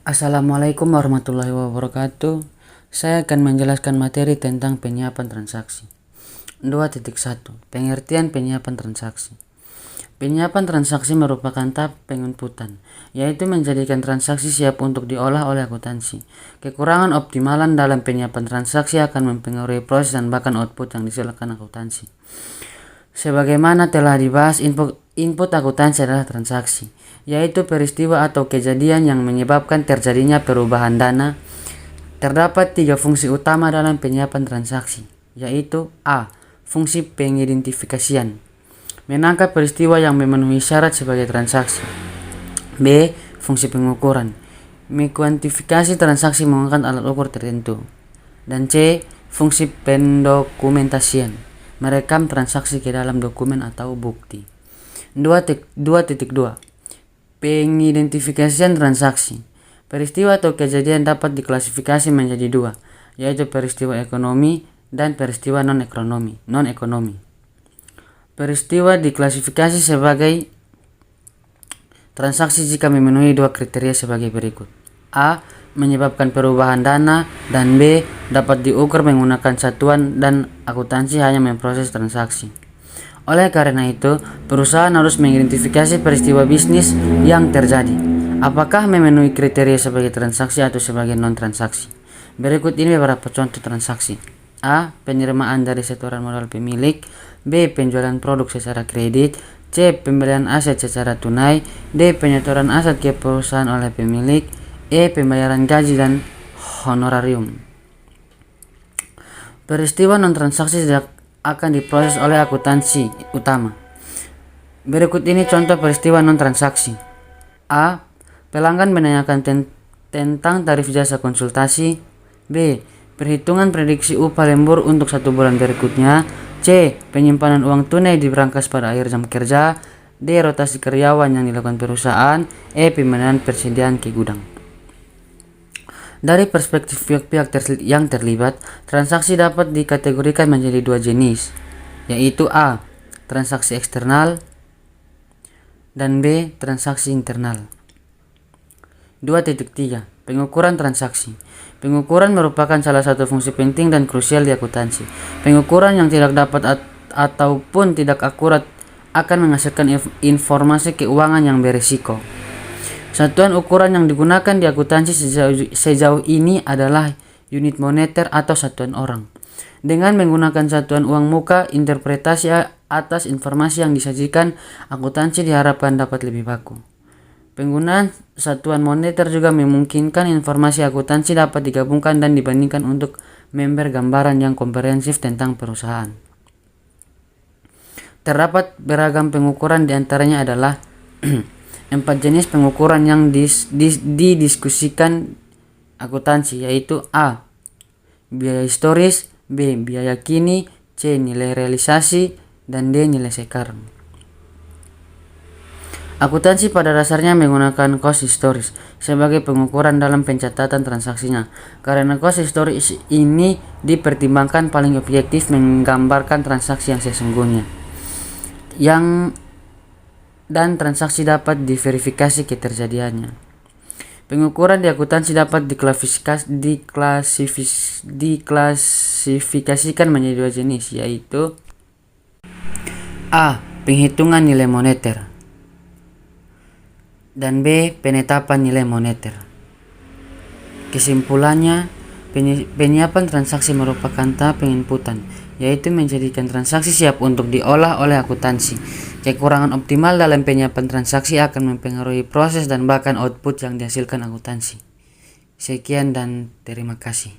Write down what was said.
Assalamualaikum warahmatullahi wabarakatuh. Saya akan menjelaskan materi tentang penyiapan transaksi. 2.1. Pengertian penyiapan transaksi. Penyiapan transaksi merupakan tahap penginputan, yaitu menjadikan transaksi siap untuk diolah oleh akuntansi. Kekurangan optimalan dalam penyiapan transaksi akan mempengaruhi proses dan bahkan output yang dihasilkan akuntansi. Sebagaimana telah dibahas, input akuntansi adalah transaksi, yaitu peristiwa atau kejadian yang menyebabkan terjadinya perubahan dana. Terdapat 3 fungsi utama dalam penyiapan transaksi, yaitu A. Fungsi pengidentifikasian, menangkap peristiwa yang memenuhi syarat sebagai transaksi. B. Fungsi pengukuran, mengkuantifikasi transaksi menggunakan alat ukur tertentu. Dan C. Fungsi pendokumentasian, merekam transaksi ke dalam dokumen atau bukti. 2.2 Pengidentifikasian transaksi. Peristiwa atau kejadian dapat diklasifikasi menjadi 2, yaitu peristiwa ekonomi dan peristiwa non-ekonomi. Peristiwa diklasifikasi sebagai transaksi jika memenuhi 2 kriteria sebagai berikut. A. Menyebabkan perubahan dana, dan B. Dapat diukur menggunakan satuan dan akuntansi hanya memproses transaksi. Oleh karena itu, perusahaan harus mengidentifikasi peristiwa bisnis yang terjadi, apakah memenuhi kriteria sebagai transaksi atau sebagai non-transaksi. Berikut ini beberapa contoh transaksi. A. Penerimaan dari setoran modal pemilik. B. Penjualan produk secara kredit. C. Pembelian aset secara tunai. D. Penyetoran aset ke perusahaan oleh pemilik. E. Pembayaran gaji dan honorarium. Peristiwa non-transaksi akan diproses oleh akuntansi utama. Berikut ini contoh peristiwa non-transaksi. A. Pelanggan menanyakan tentang tarif jasa konsultasi. B. Perhitungan prediksi upah lembur untuk 1 bulan berikutnya. C. Penyimpanan uang tunai di brankas pada akhir jam kerja. D. Rotasi karyawan yang dilakukan perusahaan. E. Pemenuhan persediaan ke gudang. Dari perspektif pihak-pihak yang terlibat, transaksi dapat dikategorikan menjadi 2 jenis, yaitu A. Transaksi eksternal, dan B. Transaksi internal. 2.3 Pengukuran transaksi. Pengukuran merupakan salah satu fungsi penting dan krusial di akuntansi. Pengukuran yang tidak dapat ataupun tidak akurat akan menghasilkan informasi keuangan yang berisiko. Satuan ukuran yang digunakan di akuntansi sejauh ini adalah unit moneter atau satuan orang. Dengan menggunakan satuan uang muka, interpretasi atas informasi yang disajikan akuntansi diharapkan dapat lebih baku. Penggunaan satuan moneter juga memungkinkan informasi akuntansi dapat digabungkan dan dibandingkan untuk member gambaran yang komprehensif tentang perusahaan. Terdapat beragam pengukuran, diantaranya adalah 4 jenis pengukuran yang didiskusikan akuntansi, yaitu A. Biaya historis. B. Biaya kini. C. Nilai realisasi. Dan D. Nilai sekarang. Akuntansi pada dasarnya menggunakan cost historis sebagai pengukuran dalam pencatatan transaksinya, karena cost historis ini dipertimbangkan paling objektif menggambarkan transaksi yang sesungguhnya, dan transaksi dapat diverifikasi keterjadiannya. Pengukuran di akuntansi dapat diklasifikasikan menjadi 2 jenis, yaitu A. Penghitungan nilai moneter, dan B. Penetapan nilai moneter. Kesimpulannya, penyiapan transaksi merupakan tahap penginputan, yaitu menjadikan transaksi siap untuk diolah oleh akuntansi. Kekurangan optimal dalam penyiapan transaksi akan mempengaruhi proses dan bahkan output yang dihasilkan akuntansi. Sekian dan terima kasih.